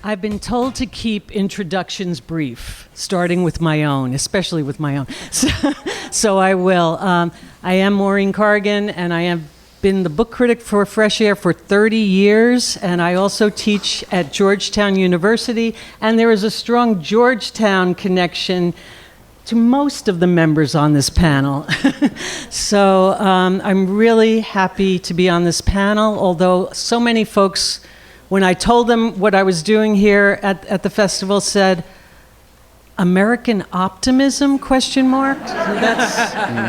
I've been told to keep introductions brief, starting with my own, especially with my own. So I will. I am Maureen Corrigan, and I have been the book critic for Fresh Air for 30 years, and I also teach at Georgetown University, and there is a strong Georgetown connection to most of the members on this panel. So I'm really happy to be on this panel, although so many folks, when I told them what I was doing here at the festival, said, American optimism, question mark?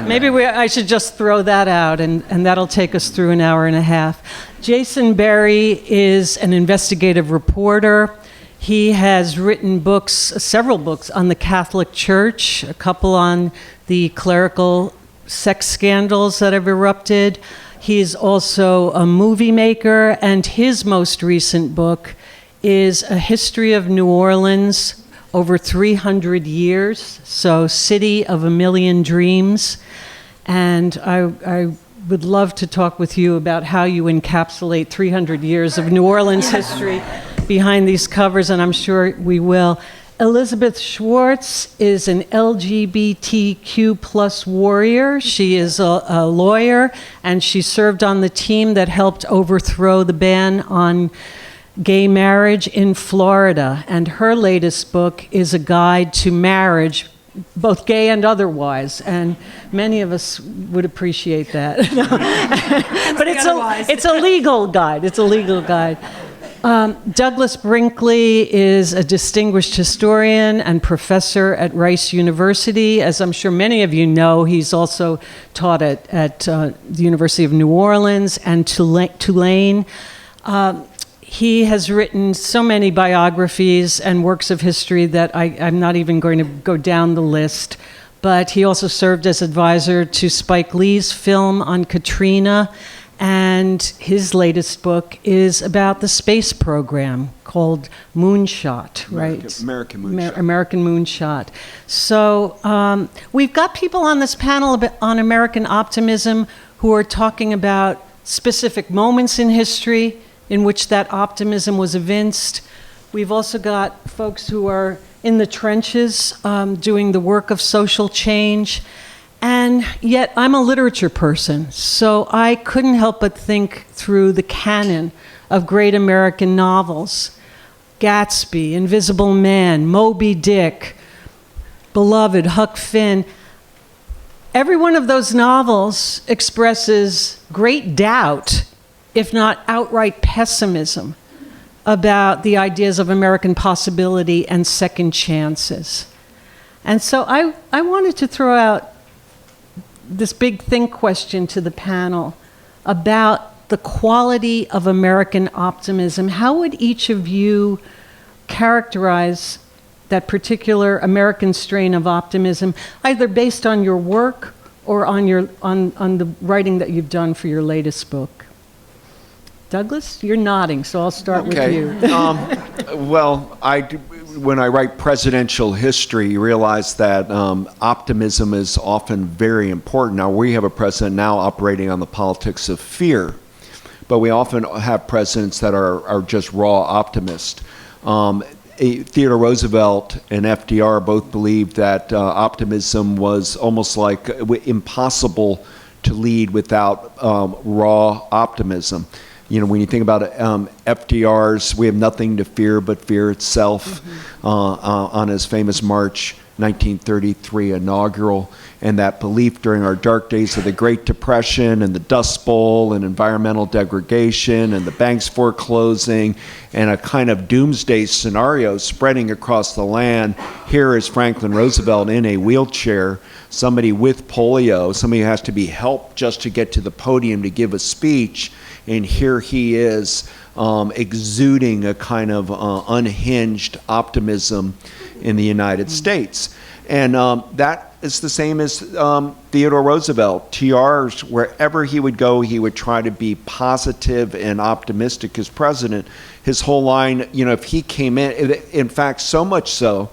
Maybe I should just throw that out, and that'll take us through an hour and a half. Jason Berry is an investigative reporter. He has written books, several books on the Catholic Church, a couple on the clerical sex scandals that have erupted. He's also a movie maker, and his most recent book is A History of New Orleans over 300 years, so City of a Million Dreams. And I would love to talk with you about how you encapsulate 300 years of New Orleans history behind these covers, and I'm sure we will. Elizabeth Schwartz is an LGBTQ plus warrior. She is a lawyer, and she served on the team that helped overthrow the ban on gay marriage in Florida. And her latest book is a guide to marriage, both gay and otherwise, and many of us would appreciate that. But it's a legal guide. It's a legal guide. Douglas Brinkley is a distinguished historian and professor at Rice University. As I'm sure many of you know, he's also taught at the University of New Orleans and Tulane. He has written so many biographies and works of history that I'm not even going to go down the list. But he also served as advisor to Spike Lee's film on Katrina. And his latest book is about the space program called Moonshot, right? American Moonshot. American Moonshot. So we've got people on this panel on American optimism who are talking about specific moments in history in which that optimism was evinced. We've also got folks who are in the trenches doing the work of social change. And yet I'm a literature person, so I couldn't help but think through the canon of great American novels. Gatsby, Invisible Man, Moby Dick, Beloved, Huck Finn. Every one of those novels expresses great doubt, if not outright pessimism, about the ideas of American possibility and second chances. And so I wanted to throw out this big think question to the panel about the quality of American optimism. How would each of you characterize that particular American strain of optimism, either based on your work or on the writing that you've done for your latest book? Douglas, you're nodding, so I'll start with you. Well, when I write presidential history, you realize that optimism is often very important. Now, we have a president now operating on the politics of fear, but we often have presidents that are just raw optimists. Theodore Roosevelt and FDR both believed that optimism was almost like impossible to lead without raw optimism. You know, when you think about FDR's "We have nothing to fear but fear itself," on his famous March 1933 inaugural, and that belief during our dark days of the Great Depression and the Dust Bowl and environmental degradation and the banks foreclosing and a kind of doomsday scenario spreading across the land, here is Franklin Roosevelt in a wheelchair, somebody with polio, somebody who has to be helped just to get to the podium to give a speech. And here he is exuding a kind of unhinged optimism in the United States. And that is the same as Theodore Roosevelt. TR's, wherever he would go, he would try to be positive and optimistic as president. His whole line, you know, if he came in fact, so much so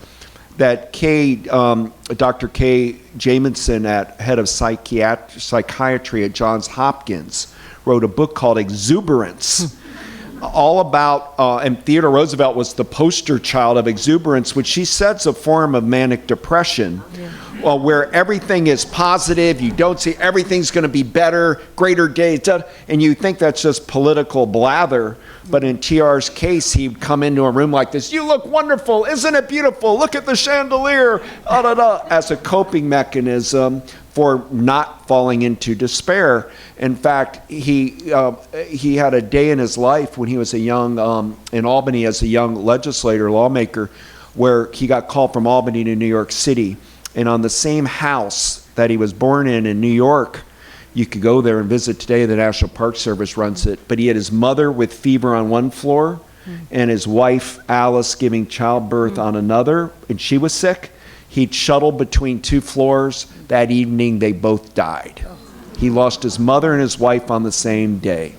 that Dr. Kay Jamison, head of psychiatry at Johns Hopkins, wrote a book called Exuberance, all about, and Theodore Roosevelt was the poster child of exuberance, which she said is a form of manic depression, where everything is positive, you don't see everything's going to be better, greater days, and you think that's just political blather. But in TR's case, he'd come into a room like this, you look wonderful, isn't it beautiful, look at the chandelier, as a coping mechanism for not falling into despair. In fact, he had a day in his life when he was in Albany as a young legislator, lawmaker, where he got called from Albany to New York City. And on the same house that he was born in New York, you could go there and visit today. The National Park Service runs it. But he had his mother with fever on one floor and his wife, Alice, giving childbirth on another, and she was sick. He'd shuttled between two floors. That evening, they both died. He lost his mother and his wife on the same day.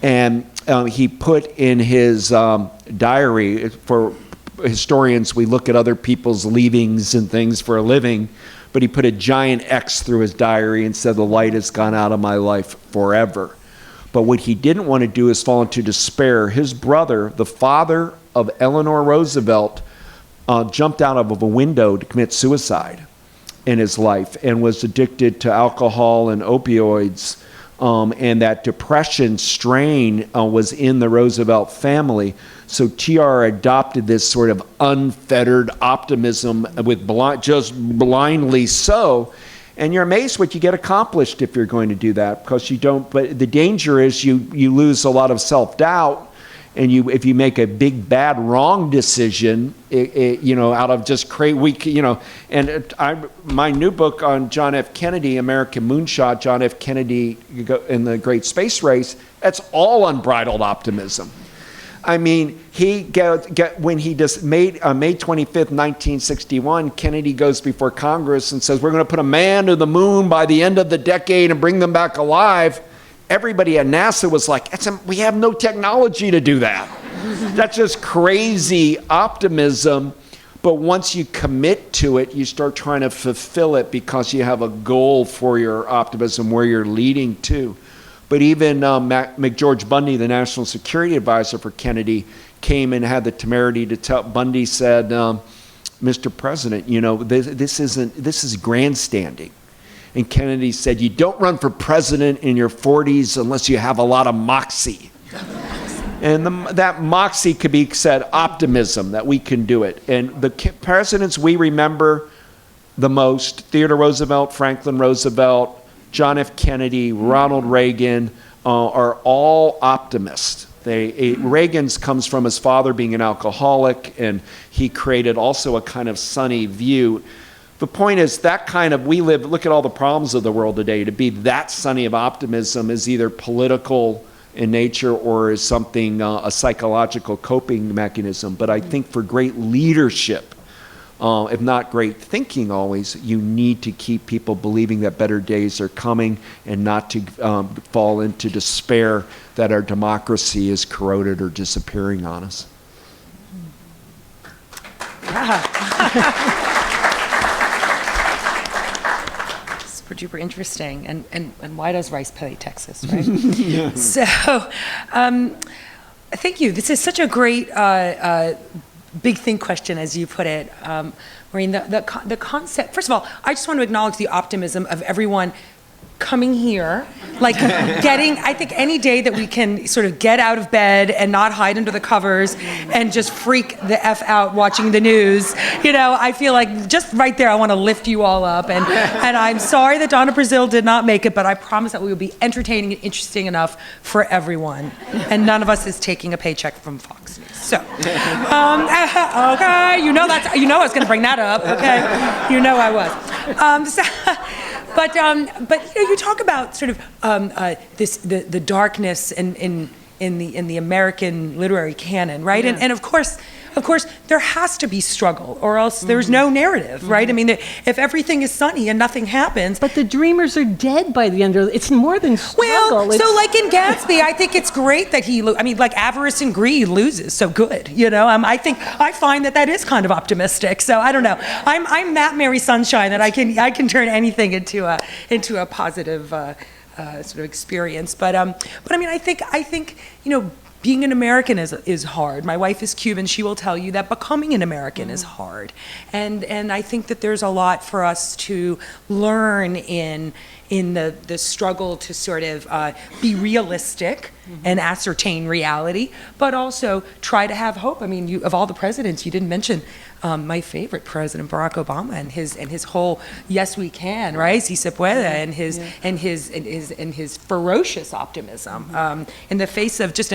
And he put in his diary, for historians, we look at other people's leavings and things for a living, but he put a giant X through his diary and said, the light has gone out of my life forever. But what he didn't want to do is fall into despair. His brother, the father of Eleanor Roosevelt, jumped out of a window to commit suicide in his life and was addicted to alcohol and opioids. And that depression strain was in the Roosevelt family. So TR adopted this sort of unfettered optimism with just blindly so. And you're amazed what you get accomplished if you're going to do that, because you don't. But the danger is you lose a lot of self-doubt. And if you make a big, bad, wrong decision, out of just my new book on John F. Kennedy, American Moonshot, John F. Kennedy in the Great Space Race, that's all unbridled optimism. I mean, when he just made May 25th, 1961, Kennedy goes before Congress and says, we're going to put a man to the moon by the end of the decade and bring them back alive. Everybody at NASA was like, we have no technology to do that. That's just crazy optimism. But once you commit to it, you start trying to fulfill it because you have a goal for your optimism, where you're leading to. But even McGeorge Bundy, the national security advisor for Kennedy, came and had the temerity to tell. Bundy said, Mr. President, this is grandstanding. And Kennedy said, you don't run for president in your 40s unless you have a lot of moxie. And that moxie could be said optimism, that we can do it. And the presidents we remember the most, Theodore Roosevelt, Franklin Roosevelt, John F. Kennedy, Ronald Reagan, are all optimists. Reagan's comes from his father being an alcoholic, and he created also a kind of sunny view. The point is look at all the problems of the world today. To be that sunny of optimism is either political in nature or is something, a psychological coping mechanism. But I think for great leadership, if not great thinking always, you need to keep people believing that better days are coming and not to fall into despair that our democracy is corroded or disappearing on us. Super interesting, and why does rice pay Texas, right? Yeah. So, thank you. This is such a great big thing question, as you put it, Maureen. The concept. First of all, I just want to acknowledge the optimism of everyone coming here, I think any day that we can sort of get out of bed and not hide under the covers and just freak the F out watching the news, I feel like just right there I want to lift you all up. And I'm sorry that Donna Brazil did not make it, but I promise that we will be entertaining and interesting enough for everyone. And none of us is taking a paycheck from Fox News. So, okay, I was going to bring that up, okay? I was. But you talk about sort of the darkness in the American literary canon, right? Yeah. And of course there has to be struggle, or else there's no narrative, right? I mean, if everything is sunny and nothing happens, but the dreamers are dead by the end of it. It's more than struggle. Well, so like in Gatsby, I think it's great that like avarice and greed loses. So good, I find that is kind of optimistic. So I don't know. I'm that Mary Sunshine that I can turn anything into a positive sort of experience. But I mean, I think being an American is hard. My wife is Cuban. She will tell you that becoming an American is hard. And I think that there's a lot for us to learn in the struggle to sort of be realistic and ascertain reality, but also try to have hope. I mean, of all the presidents, you didn't mention my favorite president, Barack Obama, and his whole "Yes, we can," right? Si se puede, and his ferocious optimism in the face of just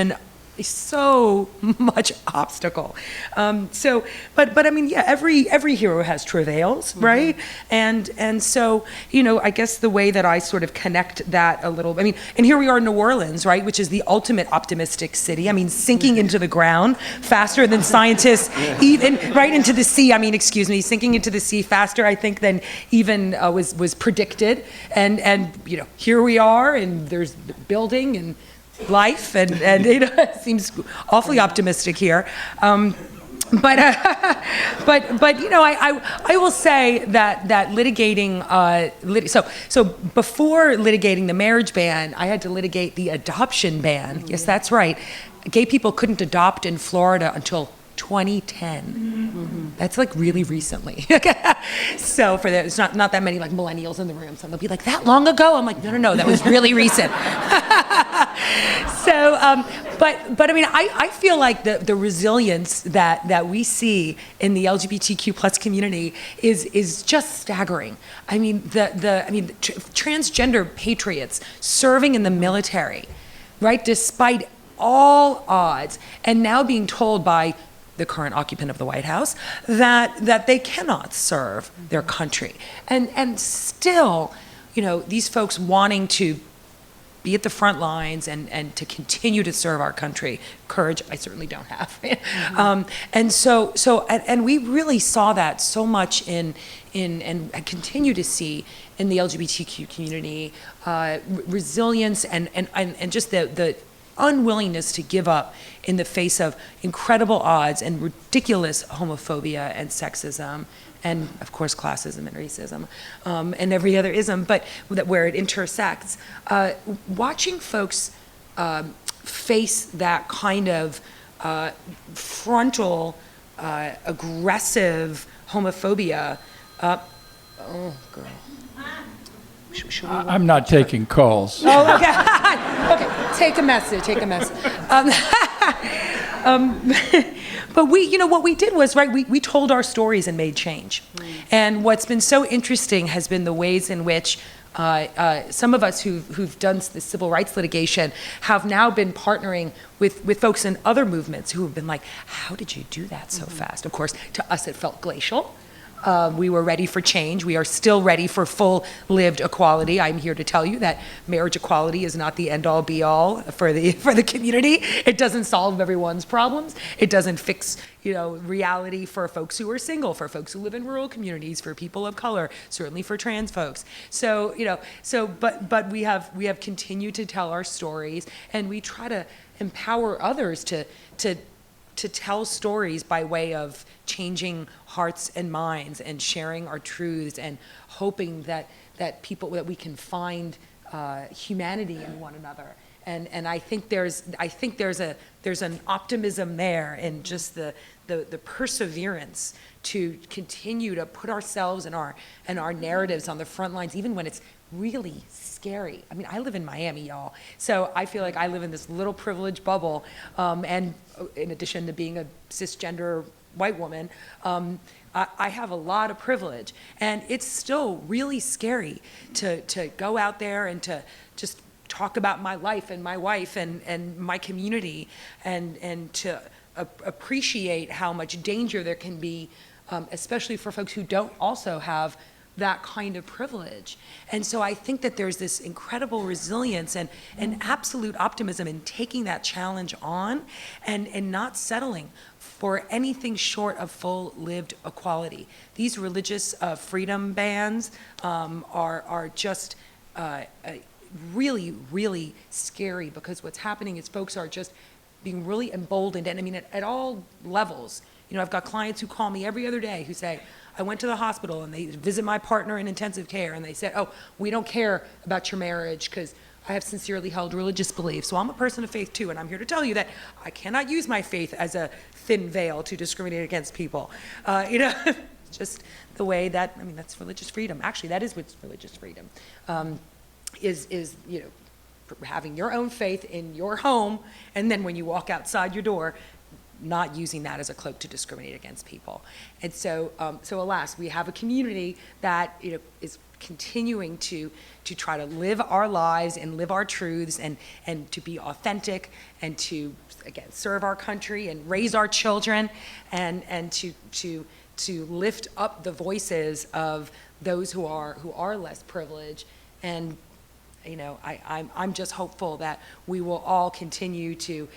so much obstacle. But I mean, yeah, every hero has travails, right? And so, I guess the way that I sort of connect that a little, I mean, and here we are in New Orleans, right, which is the ultimate optimistic city. I mean, sinking into the ground faster than scientists, even right into the sea. I mean, excuse me, sinking into the sea faster, I think, than even was predicted. And here we are, and there's building and life, and it seems awfully optimistic here. But I will say that litigating so before litigating the marriage ban, I had to litigate the adoption ban. Yes, that's right. Gay people couldn't adopt in Florida until 2010. That's like really recently. So there's not that many like millennials in the room. So they'll be like, that long ago? I'm like, no, that was really recent. So, but I mean, I feel like the resilience that we see in the LGBTQ plus community is just staggering. I mean, transgender patriots serving in the military, right, despite all odds, and now being told by the current occupant of the White House that they cannot serve their country, and still, these folks wanting to be at the front lines and to continue to serve our country. Courage, I certainly don't have. And we really saw that so much and continue to see in the LGBTQ community, resilience and just the unwillingness to give up in the face of incredible odds and ridiculous homophobia and sexism, and of course classism and racism, and every other ism, but where it intersects. Watching folks face that kind of frontal, aggressive homophobia. Oh, girl. I'm not taking calls. Oh, okay. Okay, take a message. But what we did was, right, we told our stories and made change. And what's been so interesting has been the ways in which some of us who've done the civil rights litigation have now been partnering with folks in other movements who have been like, how did you do that so fast? Of course, to us it felt glacial. We were ready for change. We are still ready for full-lived equality. I'm here to tell you that marriage equality is not the end-all, be-all for the community. It doesn't solve everyone's problems. It doesn't fix, reality for folks who are single, for folks who live in rural communities, for people of color, certainly for trans folks. So, but we have continued to tell our stories, and we try to empower others to tell stories by way of changing hearts and minds and sharing our truths and hoping that we can find humanity in one another. And I think there's an optimism there in just the perseverance to continue to put ourselves and our narratives on the front lines, even when it's really scary. I mean, I live in Miami, y'all, so I feel like I live in this little privileged bubble, and in addition to being a cisgender white woman, I have a lot of privilege, and it's still really scary to go out there and to just talk about my life and my wife and my community, and to appreciate how much danger there can be, especially for folks who don't also have that kind of privilege. And so I think that there's this incredible resilience and absolute optimism in taking that challenge on and not settling for anything short of full-lived equality. These religious freedom bans are just really, really scary, because what's happening is folks are just being really emboldened, and I mean at all levels. I've got clients who call me every other day who say, I went to the hospital and they visit my partner in intensive care and they said, oh, we don't care about your marriage because I have sincerely held religious beliefs. So I'm a person of faith too, and I'm here to tell you that I cannot use my faith as a thin veil to discriminate against people. Just the way that, I mean, that's religious freedom. Actually, that is what's religious freedom, is having your own faith in your home, and then when you walk outside your door, not using that as a cloak to discriminate against people. And so, alas, we have a community that is continuing to try to live our lives and live our truths and to be authentic and to, again, serve our country and raise our children and to lift up the voices of those who are less privileged. And I'm just hopeful that we will all continue to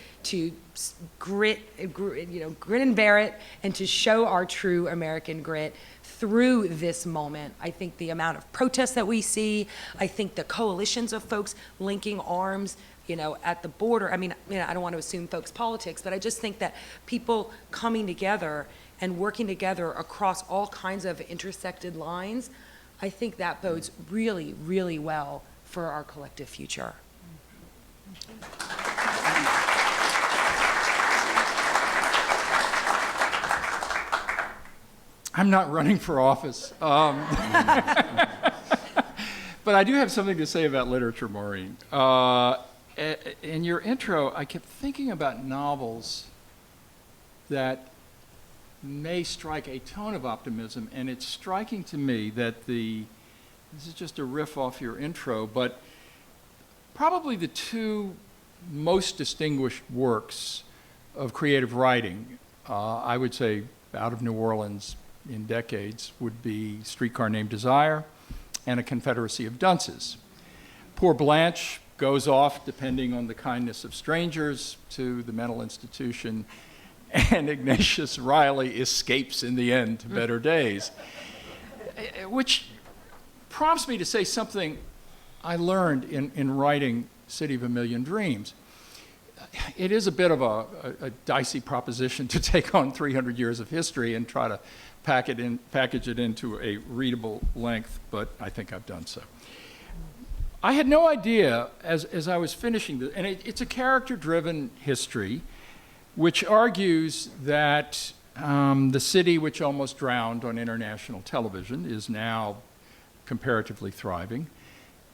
grit and bear it, and to show our true American grit through this moment. I think the amount of protests that we see, I think the coalitions of folks linking arms, at the border. I mean, I don't want to assume folks' politics, but I just think that people coming together and working together across all kinds of intersected lines, I think that bodes really, really well for our collective future. I'm not running for office, but I do have something to say about literature, Maureen. In your intro, I kept thinking about novels that may strike a tone of optimism, and it's striking to me that this is just a riff off your intro, but probably the two most distinguished works of creative writing, I would say out of New Orleans in decades, would be Streetcar Named Desire and A Confederacy of Dunces. Poor Blanche goes off, depending on the kindness of strangers, to the mental institution, and Ignatius Riley escapes in the end to better days, which prompts me to say something I learned in writing City of a Million Dreams. It is a bit of a dicey proposition to take on 300 years of history and try to package it into a readable length, but I think I've done so. I had no idea, as I was finishing this, and it's a character-driven history, which argues that the city which almost drowned on international television is now comparatively thriving.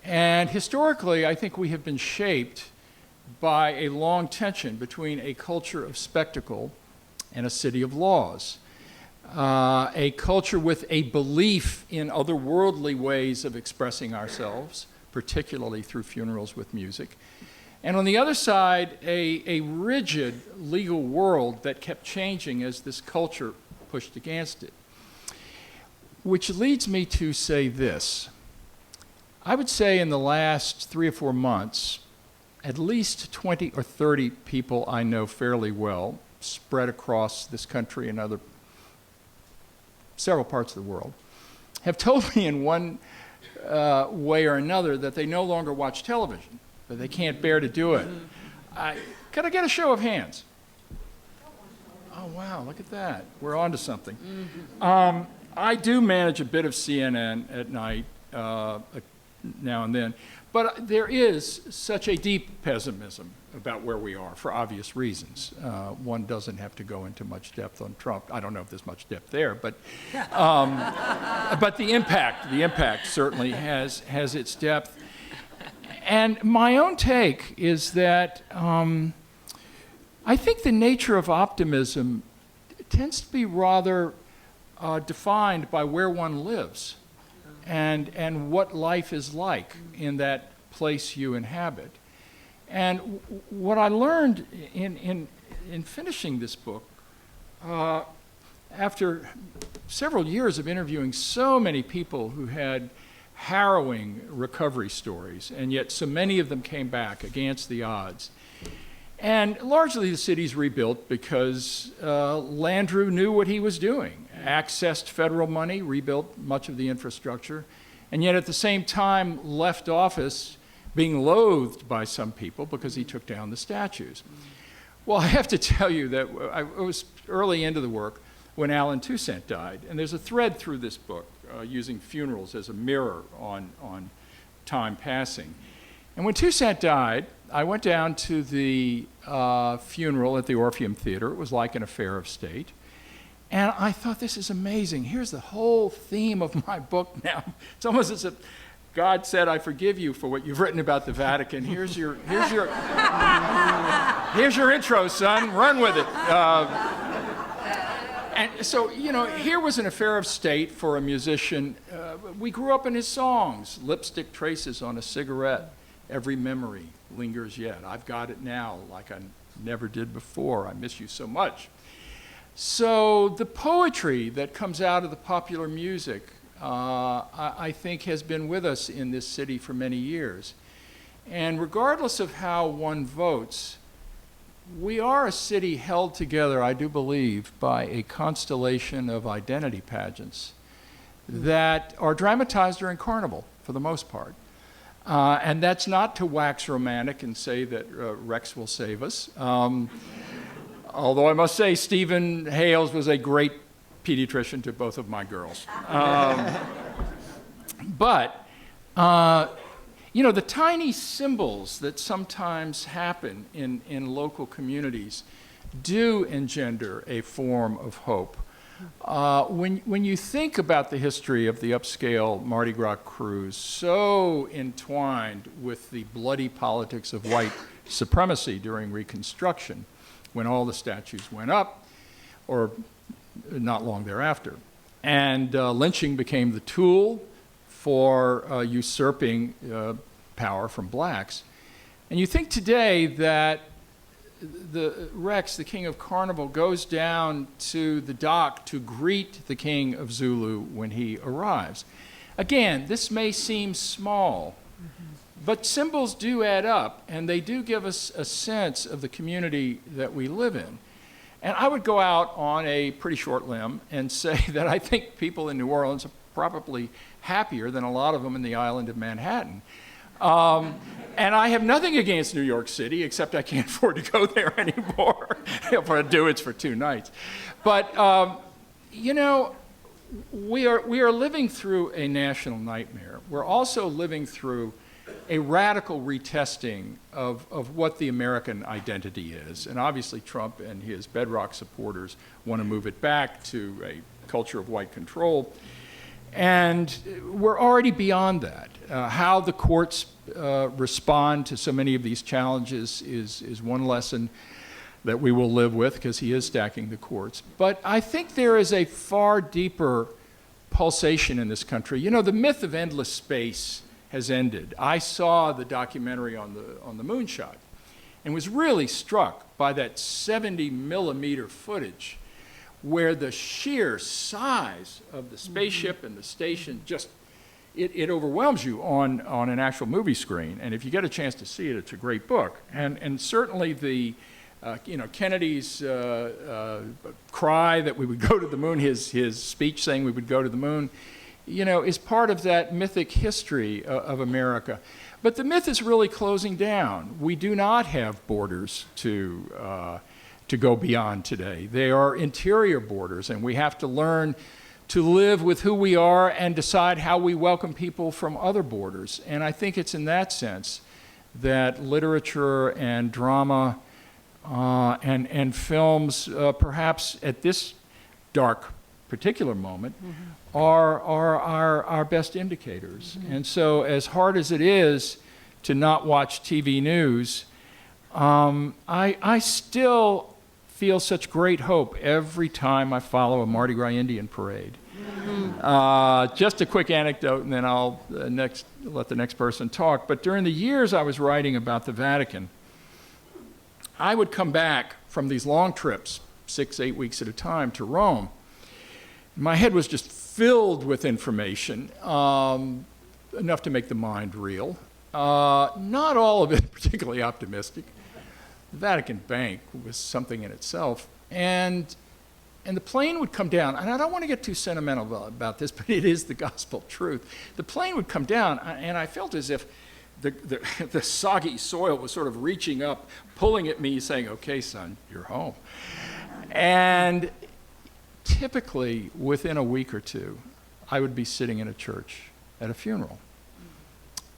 And historically, I think we have been shaped by a long tension between a culture of spectacle and a city of laws. A culture with a belief in otherworldly ways of expressing ourselves, particularly through funerals with music. And on the other side, a rigid legal world that kept changing as this culture pushed against it. Which leads me to say this. I would say in the last 3 or 4 months, at least 20 or 30 people I know fairly well, spread across this country and several parts of the world, have told me in one way or another that they no longer watch television, that they can't bear to do it. Could I get a show of hands? Oh, wow, look at that. We're on to something. I do manage a bit of CNN at night, now and then, but there is such a deep pessimism about where we are for obvious reasons. One doesn't have to go into much depth on Trump. I don't know if there's much depth there, but the impact certainly has its depth. And my own take is that I think the nature of optimism tends to be rather defined by where one lives and what life is like in that place you inhabit. And what I learned in finishing this book, after several years of interviewing so many people who had harrowing recovery stories, and yet so many of them came back against the odds. And largely the city's rebuilt because Landrieu knew what he was doing, accessed federal money, rebuilt much of the infrastructure, and yet at the same time left office being loathed by some people because he took down the statues. Well, I have to tell you that I was early into the work when Alan Toussaint died, and there's a thread through this book using funerals as a mirror on time passing. And when Toussaint died, I went down to the funeral at the Orpheum Theater. It was like an affair of state. And I thought, this is amazing. Here's the whole theme of my book now. It's almost as if God said, I forgive you for what you've written about the Vatican. Here's your intro, son. Run with it. And so, here was an affair of state for a musician. We grew up in his songs. Lipstick traces on a cigarette. Every memory lingers yet. I've got it now like I never did before. I miss you so much. So the poetry that comes out of the popular music, I think, has been with us in this city for many years. And regardless of how one votes, we are a city held together, I do believe, by a constellation of identity pageants that are dramatized during Carnival, for the most part. And that's not to wax romantic and say that Rex will save us. Although I must say, Stephen Hales was a great pediatrician to both of my girls. But the tiny symbols that sometimes happen in local communities do engender a form of hope. When you think about the history of the upscale Mardi Gras cruise, so entwined with the bloody politics of white supremacy during Reconstruction, when all the statues went up, or not long thereafter, and lynching became the tool for usurping power from blacks. And you think today that the Rex, the king of Carnival, goes down to the dock to greet the king of Zulu when he arrives. Again, this may seem small, but symbols do add up, and they do give us a sense of the community that we live in. And I would go out on a pretty short limb and say that I think people in New Orleans are probably happier than a lot of them in the island of Manhattan. And I have nothing against New York City, except I can't afford to go there anymore. If I do, it's for 2 nights. But, we are living through a national nightmare. We're also living through a radical retesting of what the American identity is. And obviously Trump and his bedrock supporters want to move it back to a culture of white control. And we're already beyond that. How the courts respond to so many of these challenges is one lesson that we will live with, because he is stacking the courts. But I think there is a far deeper pulsation in this country. The myth of endless space has ended. I saw the documentary on the Moonshot and was really struck by that 70-millimeter footage where the sheer size of the spaceship and the station just, it overwhelms you on an actual movie screen. And if you get a chance to see it, it's a great book. And certainly the, Kennedy's cry that we would go to the moon, his speech saying we would go to the moon, is part of that mythic history of America. But the myth is really closing down. We do not have borders to go beyond today. They are interior borders, and we have to learn to live with who we are and decide how we welcome people from other borders. And I think it's in that sense that literature and drama and films, perhaps at this dark particular moment, are our best indicators. And so as hard as it is to not watch TV news, I still feel such great hope every time I follow a Mardi Gras Indian parade. Just a quick anecdote, and then I'll let the next person talk. But during the years I was writing about the Vatican, I would come back from these long trips, 6-8 weeks at a time, to Rome. My head was just filled with information, enough to make the mind reel. Not all of it particularly optimistic. The Vatican Bank was something in itself. And the plane would come down, and I don't want to get too sentimental about this, but it is the gospel truth. The plane would come down, and I felt as if the soggy soil was sort of reaching up, pulling at me, saying, okay, son, you're home. And typically, within a week or two, I would be sitting in a church at a funeral.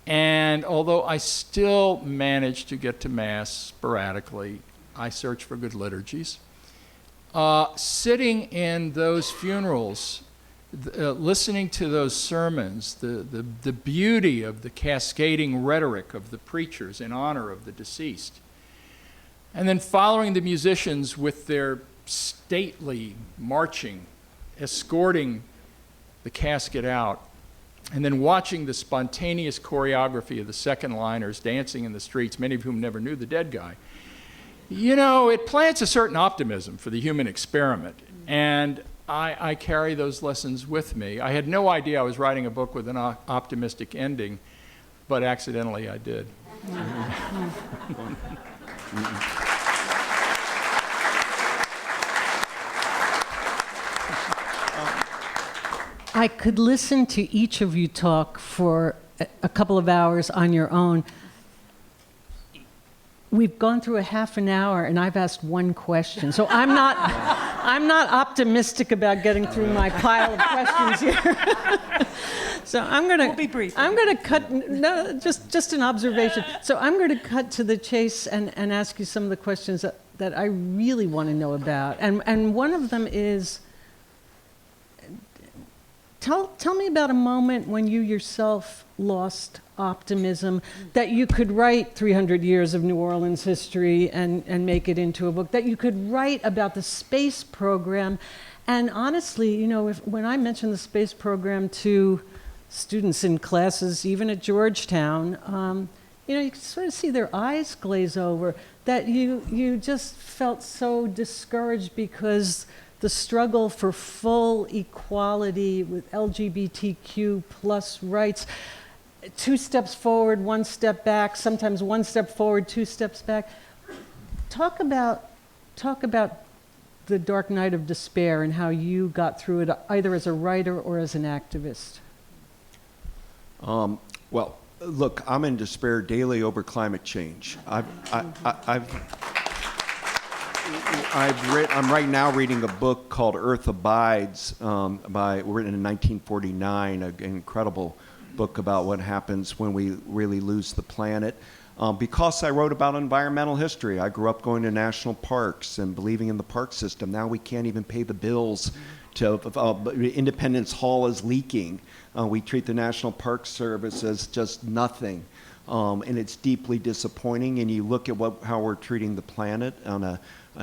And And although I still manage to get to Mass sporadically, I search for good liturgies. Sitting in those funerals, listening to those sermons, the beauty of the cascading rhetoric of the preachers in honor of the deceased, and then following the musicians with their stately marching, escorting the casket out, and then watching the spontaneous choreography of the second liners dancing in the streets, many of whom never knew the dead guy. You know, it plants a certain optimism for the human experiment, and I carry those lessons with me. I had no idea I was writing a book with an optimistic ending, but accidentally I did. I could listen to each of you talk for a couple of hours on your own. We've gone through a half an hour and I've asked one question. So I'm not optimistic about getting through my pile of questions here. So We'll be brief. I'm going to cut, no, just an observation. So I'm going to cut to the chase and ask you some of the questions that I really want to know about. And one of them is, tell me about a moment when you yourself lost optimism, that you could write 300 years of New Orleans history and make it into a book, that you could write about the space program. And honestly, you know, when I mention the space program to students in classes, even at Georgetown, you know, you can sort of see their eyes glaze over, that you just felt so discouraged because the struggle for full equality with LGBTQ plus rights, 2 steps forward, 1 step back, sometimes 1 step forward, 2 steps back. Talk about the dark night of despair and how you got through it, either as a writer or as an activist. Well, look, I'm in despair daily over climate change. I'm right now reading a book called Earth Abides, written in 1949, an incredible book about what happens when we really lose the planet. Because I wrote about environmental history, I grew up going to national parks and believing in the park system. Now we can't even pay the bills to Independence Hall is leaking. We treat the National Park Service as just nothing. And it's deeply disappointing. And you look at how we're treating the planet on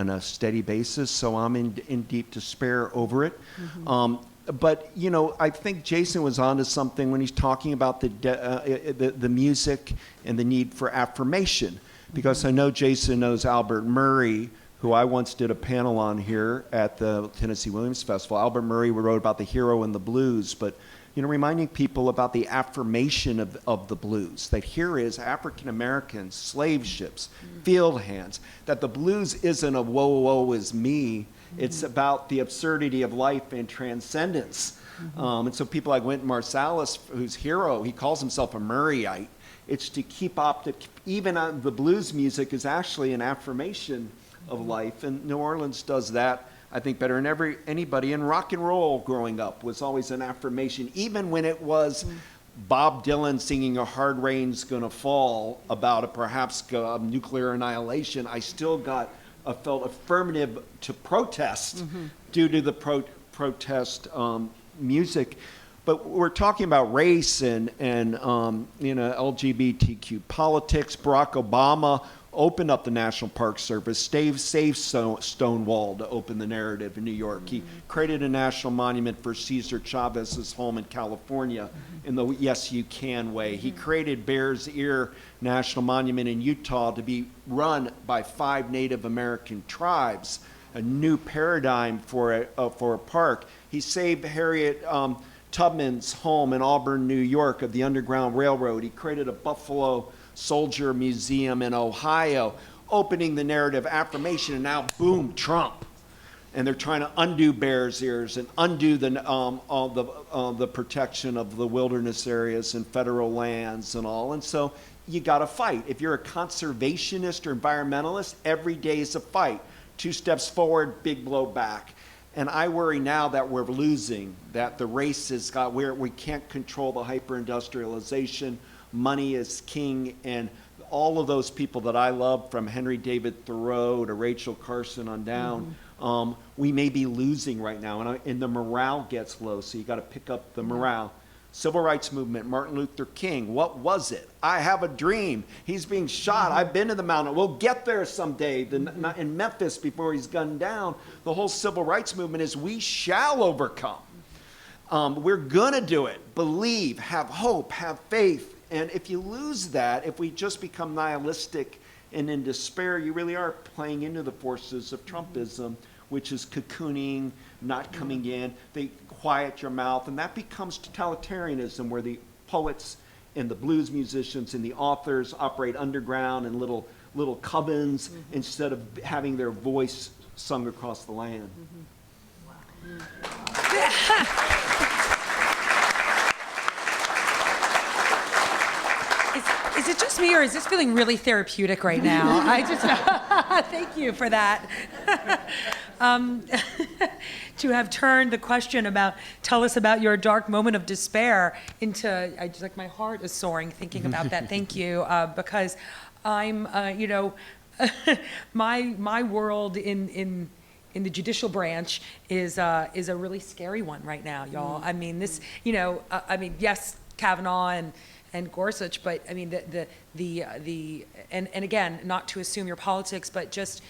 a steady basis. So I'm in deep despair over it. Mm-hmm. But you know, I think Jason was onto something when he's talking about the music and the need for affirmation. Because I know Jason knows Albert Murray, who I once did a panel on here at the Tennessee Williams Festival. Albert Murray wrote about the hero and the blues, but you know, reminding people about the affirmation of the blues, that here is African Americans, slave ships, field hands, that the blues isn't a woe is me, it's about the absurdity of life and transcendence. And so people like Wynton Marsalis, whose hero, he calls himself a Murrayite. It's to keep even the blues music is actually an affirmation of life, and New Orleans does that, I think, better than anybody. And rock and roll growing up was always an affirmation, even when it was Bob Dylan singing "A Hard Rain's Gonna Fall" about perhaps nuclear annihilation. I still felt affirmative to protest due to the protest music. But we're talking about race and you know, LGBTQ politics. Barack Obama opened up the National Park Service, saved Stonewall to open the narrative in New York. He created a national monument for Cesar Chavez's home in California in the Yes You Can way. He created Bears Ear National Monument in Utah to be run by 5 Native American tribes, a new paradigm for a park. He saved Harriet Tubman's home in Auburn, New York, of the Underground Railroad. He created a Buffalo Soldier Museum in Ohio, opening the narrative affirmation, and now boom, Trump. And they're trying to undo Bears Ears and undo the protection of the wilderness areas and federal lands and all. And so you got to fight. If you're a conservationist or environmentalist, every day is a fight. 2 steps forward, big blow back. And I worry now that we're losing, that the race has got where we can't control the hyper-industrialization money is king, and all of those people that I love, from Henry David Thoreau to Rachel Carson on down, we may be losing right now, and the morale gets low, so you got to pick up the morale. Civil rights movement, Martin Luther King, what was it? I have a dream. He's being shot. I've been to the mountain. We'll get there someday. In Memphis, before he's gunned down, the whole civil rights movement is we shall overcome. We're going to do it. Believe, have hope, have faith. And if you lose that, if we just become nihilistic and in despair, you really are playing into the forces of Trumpism, which is cocooning, not coming in. They quiet your mouth, and that becomes totalitarianism, where the poets and the blues musicians and the authors operate underground in little covens instead of having their voice sung across the land. Is it just me, or is this feeling really therapeutic right now? I just thank you for that. To have turned the question about, tell us about your dark moment of despair, into, I just, like, my heart is soaring thinking about that. Thank you, because I'm, my world in the judicial branch is a really scary one right now, y'all. I mean, this, yes, Kavanaugh and Gorsuch, but I mean and again, not to assume your politics, but just,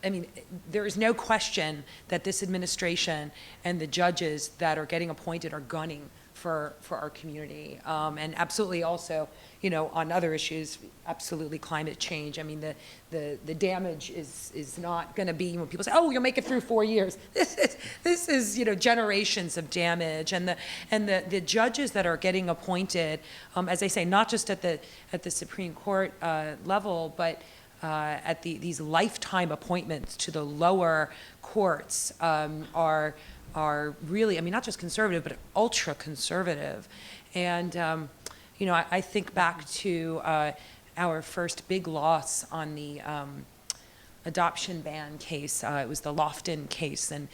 I mean, there is no question that this administration and the judges that are getting appointed are gunning for our community, and absolutely also, on other issues, absolutely climate change. I mean, the damage is not going to be, when people say, oh, you'll make it through 4 years. This is generations of damage, and the judges that are getting appointed, as I say, not just at the Supreme Court level, but at these lifetime appointments to the lower courts are really, I mean, not just conservative, but ultra conservative. And, I think back to our first big loss on the adoption ban case. It was the Lofton case, and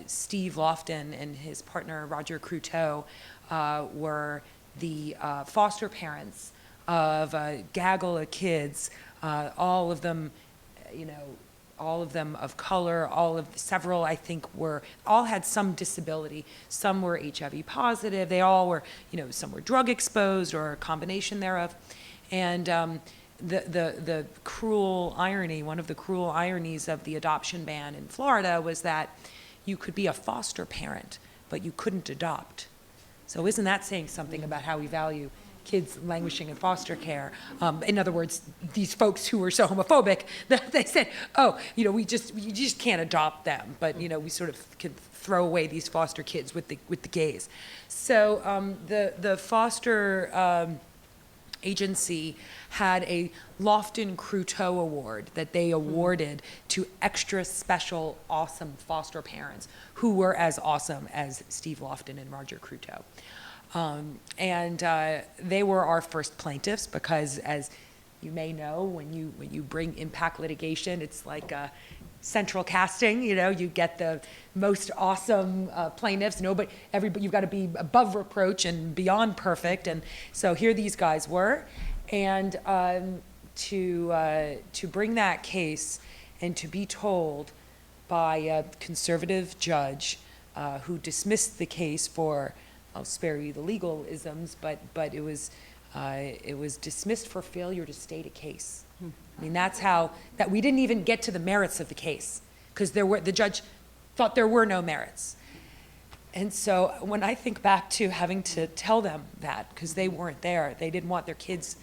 Steve Lofton and his partner, Roger Cruteau, were the foster parents of a gaggle of kids, all of them, all of them of color, several, I think, all had some disability. Some were HIV positive. They all were, some were drug exposed or a combination thereof. And the cruel irony, one of the cruel ironies of the adoption ban in Florida was that you could be a foster parent, but you couldn't adopt. So isn't that saying something about how we value kids languishing in foster care? In other words, these folks who were so homophobic, they said, oh, you just can't adopt them, but we sort of can throw away these foster kids with the gays. So the foster agency had a Lofton Cruteau Award that they awarded to extra special awesome foster parents who were as awesome as Steve Lofton and Roger Cruteau. And they were our first plaintiffs because, as you may know, when you bring impact litigation, it's like central casting. You get the most awesome plaintiffs. Everybody, you've got to be above reproach and beyond perfect. And so here these guys were, and to bring that case and to be told by a conservative judge who dismissed the case for, I'll spare you the legal isms, but it was dismissed for failure to state a case. I mean, that we didn't even get to the merits of the case because the judge thought there were no merits. And so when I think back to having to tell them that, because they weren't there, they didn't want their kids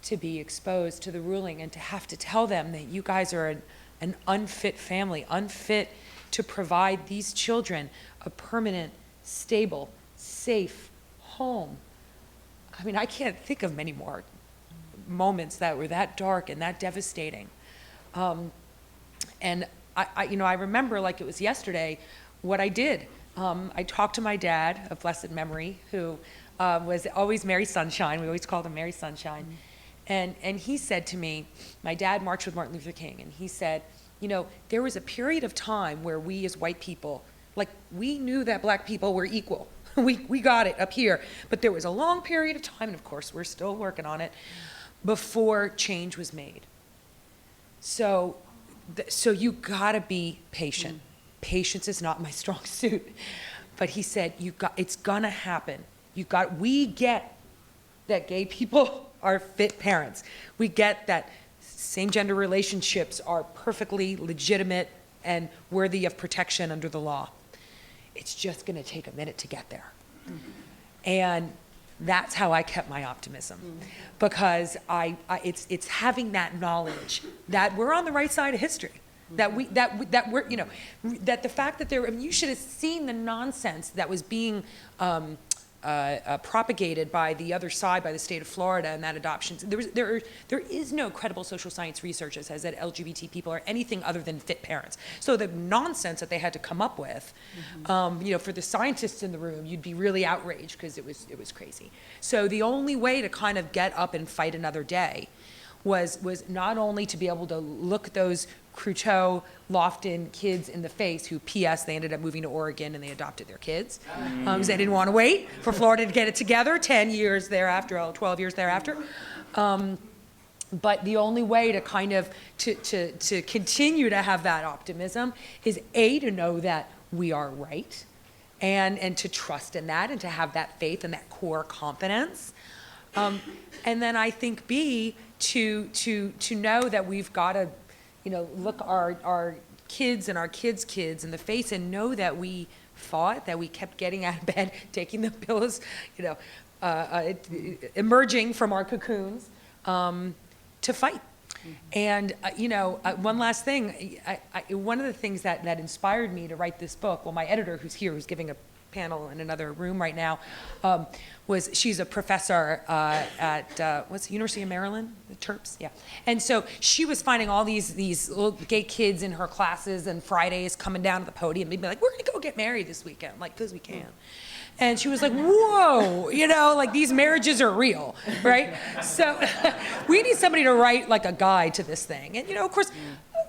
to be exposed to the ruling, and to have to tell them that you guys are an unfit family, unfit to provide these children a permanent, stable, safe home. I mean, I can't think of many more moments that were that dark and that devastating. And I remember like it was yesterday what I did. I talked to my dad of blessed memory, who was always Mary Sunshine. We always called him Mary Sunshine. And he said to me, my dad marched with Martin Luther King, and he said, there was a period of time where we as white people, like, we knew that black people were equal. We got it up here. But there was a long period of time, and of course we're still working on it, before change was made. So you gotta be patient. Patience is not my strong suit. But he said, it's gonna happen. We get that gay people are fit parents. We get that same-gender relationships are perfectly legitimate and worthy of protection under the law. It's just gonna take a minute to get there. And that's how I kept my optimism, because it's having that knowledge that we're on the right side of history. That we're, you know, that the fact that you should have seen the nonsense that was being propagated by the other side, by the state of Florida, and that adoption. There is no credible social science research that says that LGBT people are anything other than fit parents. So the nonsense that they had to come up with, you know, for the scientists in the room, you'd be really outraged because it was crazy. So the only way to kind of get up and fight another day was not only to be able to look those Cruteau, Lofton kids in the face who, P.S., they ended up moving to Oregon and they adopted their kids because they didn't want to wait for Florida to get it together 10 years thereafter, 12 years thereafter. But the only way to kind of, to continue to have that optimism is A, to know that we are right, and to trust in that and to have that faith and that core confidence. And then I think B, to know that we've got to, you know, look our kids and our kids in the face and know that we fought, that we kept getting out of bed, taking the pillows, you know, emerging from our cocoons to fight. And, you know, one last thing, one of the things that inspired me to write this book, well, my editor who's here, who's giving a panel in another room right now, she's a professor at what's the University of Maryland, the Terps, yeah. And so she was finding all these little gay kids in her classes and Fridays coming down to the podium and be like, we're gonna go get married this weekend. I'm like, because we can. And she was like, whoa, you know, like these marriages are real, right? So we need somebody to write like a guide to this thing. And, you know, of course,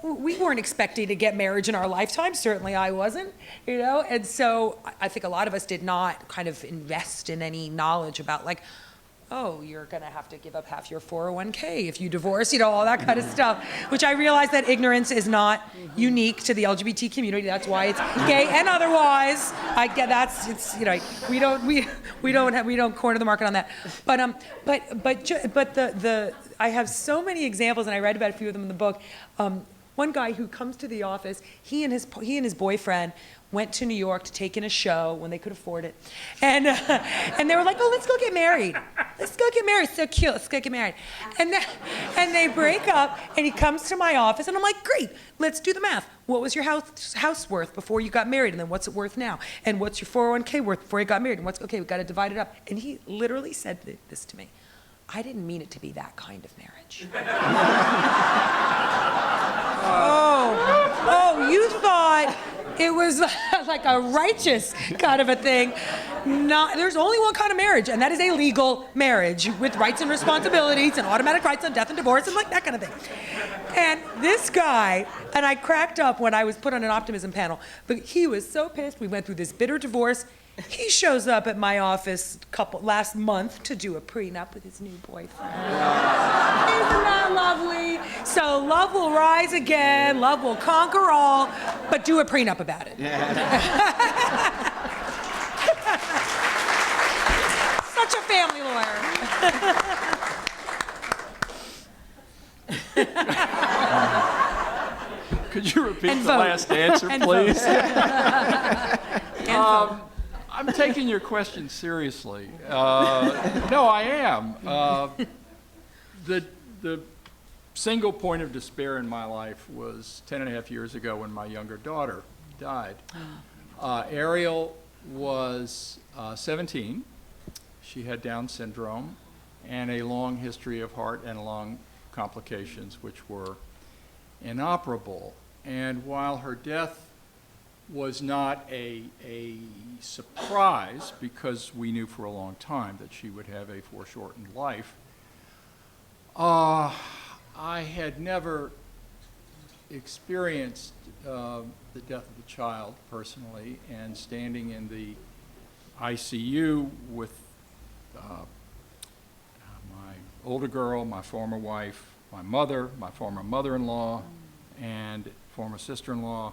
we weren't expecting to get marriage in our lifetime. Certainly I wasn't, you know? And so I think a lot of us did not kind of invest in any knowledge about like, oh, you're gonna have to give up half your 401k if you divorce, you know, all that kind of stuff, which I realize that ignorance is not unique to the LGBT community. That's why it's gay and otherwise. I get it's, you know, we don't corner the market on that. But I have so many examples, and I read about a few of them in the book. One guy who comes to the office, he and his boyfriend went to New York to take in a show when they could afford it. And they were like, oh, let's go get married. Let's go get married. So cute. Let's go get married. And they break up, and he comes to my office, and I'm like, great, let's do the math. What was your house worth before you got married? And then what's it worth now? And what's your 401k worth before you got married? And okay, we've got to divide it up. And he literally said this to me. I didn't mean it to be that kind of marriage. Oh, you thought it was like a righteous kind of a thing. There's only one kind of marriage, and that is a legal marriage with rights and responsibilities and automatic rights on death and divorce and like that kind of thing. And this guy, and I cracked up when I was put on an optimism panel, but he was so pissed. We went through this bitter divorce. He shows up at my office last month to do a prenup with his new boyfriend. Isn't that lovely? So love will rise again, love will conquer all, but do a prenup about it. Such a family lawyer. Could you repeat the last answer, please? I'm taking your question seriously. No, I am. The single point of despair in my life was 10 and a half years ago when my younger daughter died. Ariel was 17. She had Down syndrome and a long history of heart and lung complications which were inoperable. And while her death was not a surprise, because we knew for a long time that she would have a foreshortened life, I had never experienced the death of a child personally, and standing in the ICU with my older girl, my former wife, my mother, my former mother-in-law, and former sister-in-law,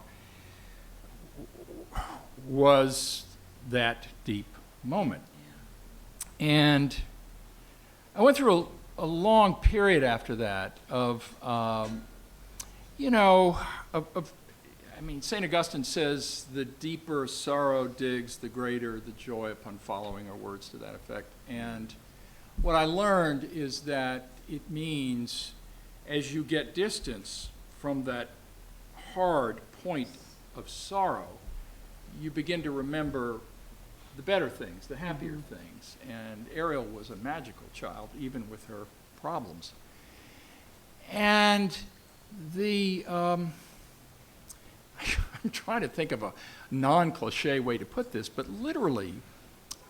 was that deep moment. And I went through a long period after that of, St. Augustine says, the deeper sorrow digs, the greater the joy upon following, or words to that effect. And what I learned is that it means as you get distance from that hard point of sorrow, you begin to remember the better things, the happier things. And Ariel was a magical child, even with her problems. And I'm trying to think of a non-cliche way to put this, but literally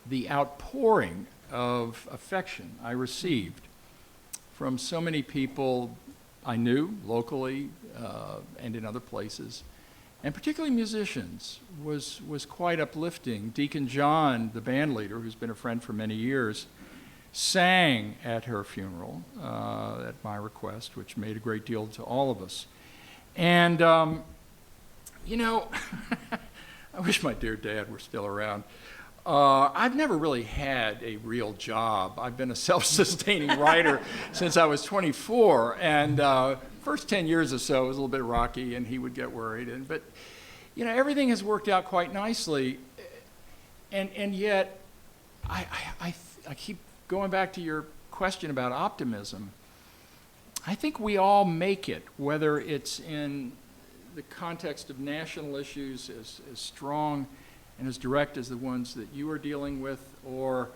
the outpouring of affection I received from so many people I knew locally and in other places, and particularly musicians, was quite uplifting. Deacon John, the band leader, who's been a friend for many years, sang at her funeral at my request, which made a great deal to all of us. And, I wish my dear dad were still around. I've never really had a real job. I've been a self-sustaining writer since I was 24, and first 10 years or so was a little bit rocky, and he would get worried. But everything has worked out quite nicely, and yet I keep going back to your question about optimism. I think we all make it, whether it's in the context of national issues as strong and as direct as the ones that you are dealing with, or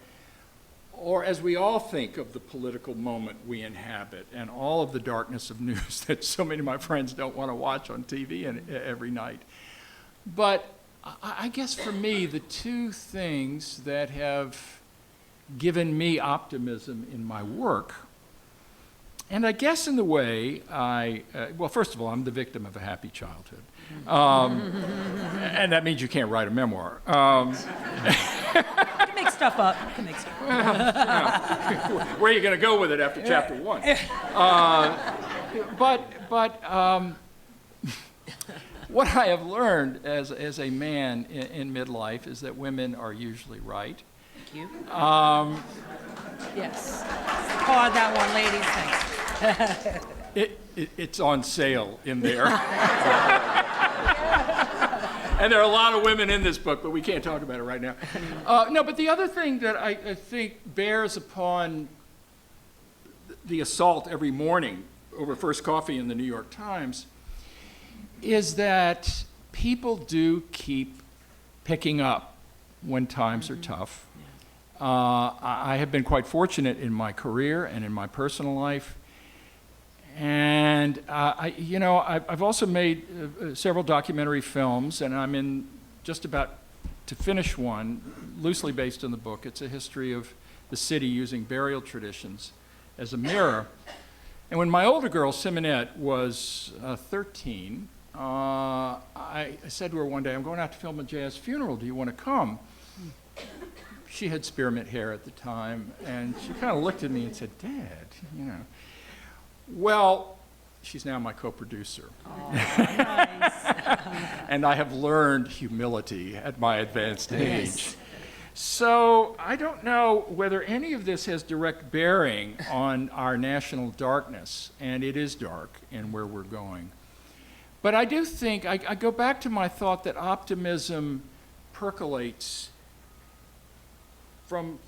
as we all think of the political moment we inhabit and all of the darkness of news that so many of my friends don't want to watch on TV every night. But I guess for me, the two things that have given me optimism in my work, and I guess in the way well, first of all, I'm the victim of a happy childhood. And that means you can't write a memoir. You can make stuff up. Where are you going to go with it after chapter 1? But what I have learned as a man in midlife is that women are usually right. Thank you. Yes. Applaud that one, ladies. Thanks. It's on sale in there. And there are a lot of women in this book, but we can't talk about it right now. No, but the other thing that I think bears upon the assault every morning over first coffee in the New York Times is that people do keep picking up when times are tough. I have been quite fortunate in my career and in my personal life. And I've also made several documentary films, and I'm in just about to finish one, loosely based on the book. It's a history of the city using burial traditions as a mirror. And when my older girl, Simonette, was 13, I said to her one day, "I'm going out to film a jazz funeral. Do you want to come?" She had spearmint hair at the time, and she kind of looked at me and said, "Dad, Well, she's now my co-producer. Oh, nice. And I have learned humility at my advanced age. Yes. So I don't know whether any of this has direct bearing on our national darkness, and it is dark in where we're going. But I do think, I go back to my thought that optimism percolates from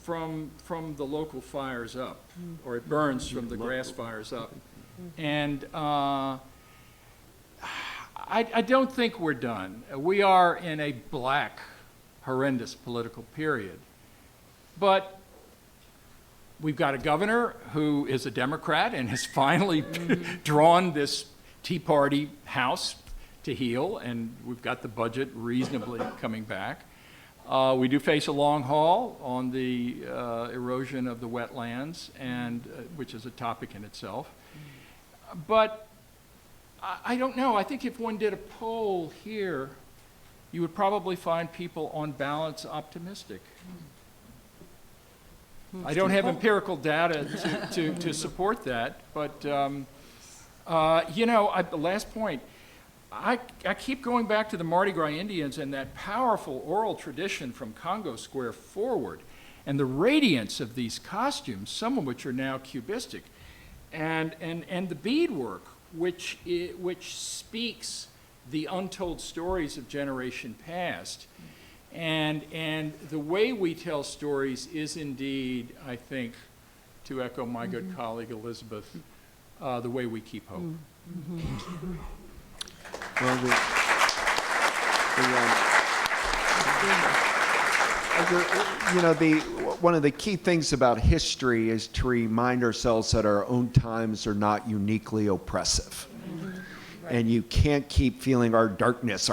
the local fires up, or it burns from the grass fires up. And I don't think we're done. We are in a black, horrendous political period. But we've got a governor who is a Democrat and has finally drawn this Tea Party House to heel, and we've got the budget reasonably coming back. We do face a long haul on the erosion of the wetlands, and which is a topic in itself. But I don't know. I think if one did a poll here you would probably find people on balance optimistic. I don't have empirical data to support that, but the last point, I keep going back to the Mardi Gras Indians and that powerful oral tradition from Congo Square forward, and the radiance of these costumes, some of which are now cubistic, and the beadwork, which speaks the untold stories of generation past. And the way we tell stories is indeed, I think, to echo my good colleague Elizabeth, the way we keep hope. Well, one of the key things about history is to remind ourselves that our own times are not uniquely oppressive. And you can't keep feeling our darkness,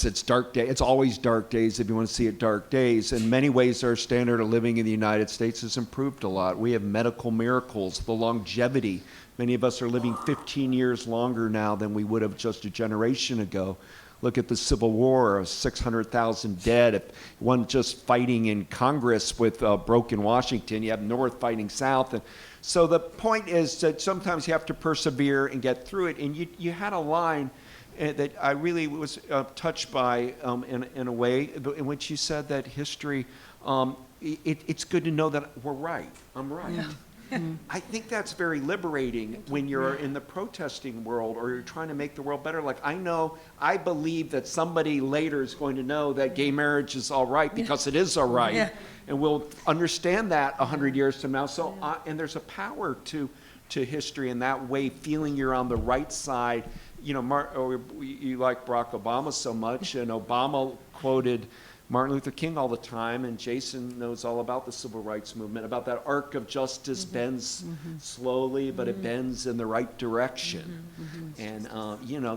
it's dark day. It's always dark days if you want to see it dark days. In many ways, our standard of living in the United States has improved a lot. We have medical miracles, the longevity. Many of us are living 15 years longer now than we would have just a generation ago. Look at the Civil War, 600,000 dead. If one just fighting in Congress with broken Washington, you have North fighting South. And so the point is that sometimes you have to persevere and get through it. And you had a line that I really was touched by in a way in which you said that history, it's good to know that we're right. I'm right. Yeah. I think that's very liberating when you're in the protesting world or you're trying to make the world better. Like, I believe that somebody later is going to know that gay marriage is all right because it is all right. Yeah. And we'll understand that 100 years from now. So, and there's a power to history in that way, feeling you're on the right side. You like Barack Obama so much, and Obama quoted Martin Luther King all the time, and Jason knows all about the civil rights movement, about that arc of justice bends slowly, but it bends in the right direction. And,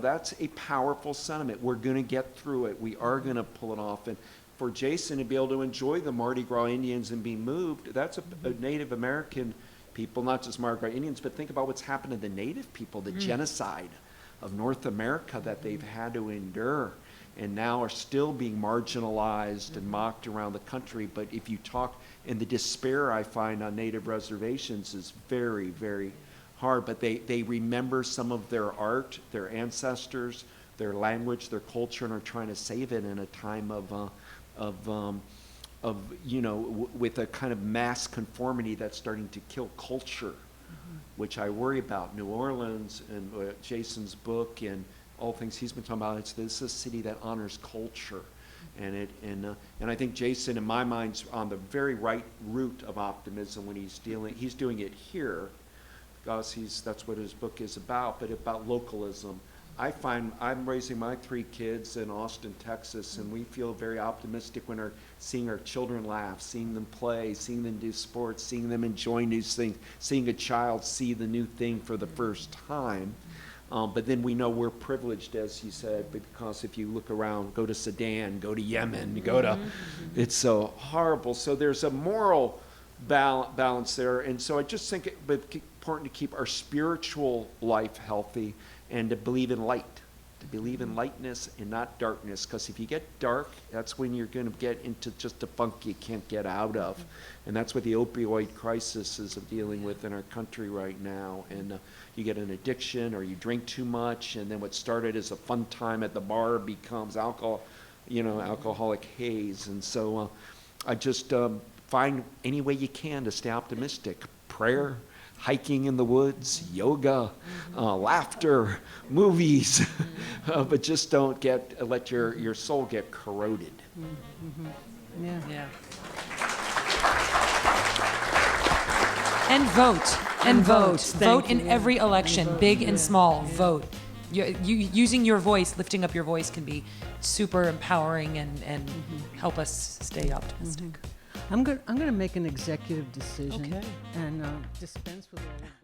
that's a powerful sentiment. We're going to get through it. We are going to pull it off. And for Jason to be able to enjoy the Mardi Gras Indians and be moved, that's a Native American people, not just Mardi Gras Indians, but think about what's happened to the Native people, the genocide of North America that they've had to endure, and now are still being marginalized and mocked around the country. But if you talk, and the despair I find on Native reservations is very, very hard. But they remember some of their art, their ancestors, their language, their culture, and are trying to save it in a time with a kind of mass conformity that's starting to kill culture, which I worry about. New Orleans and Jason's book and all things he's been talking about, this is a city that honors culture. And I think Jason, in my mind, is on the very right route of optimism when he's doing it here, because that's what his book is about, but about localism. I find I'm raising my 3 kids in Austin, Texas, and we feel very optimistic when seeing our children laugh, seeing them play, seeing them do sports, seeing them enjoy new things, seeing a child see the new thing for the first time. But then we know we're privileged, as you said, because if you look around, go to Sudan, go to Yemen, it's so horrible. So there's a moral balance there. And so I just think it's important to keep our spiritual life healthy and to believe in light, to believe in lightness and not darkness. Because if you get dark, that's when you're going to get into just a funk you can't get out of. And that's what the opioid crisis is dealing with in our country right now. And you get an addiction, or you drink too much, and then what started as a fun time at the bar becomes alcoholic haze. And so I just find any way you can to stay optimistic. Prayer, hiking in the woods, yoga, laughter, movies, but just don't let your soul get corroded. Yeah. And vote. Vote in every election, big and small. Vote. You using your voice, lifting up your voice, can be super empowering and help us stay optimistic. I'm going to make an executive decision and dispense with all of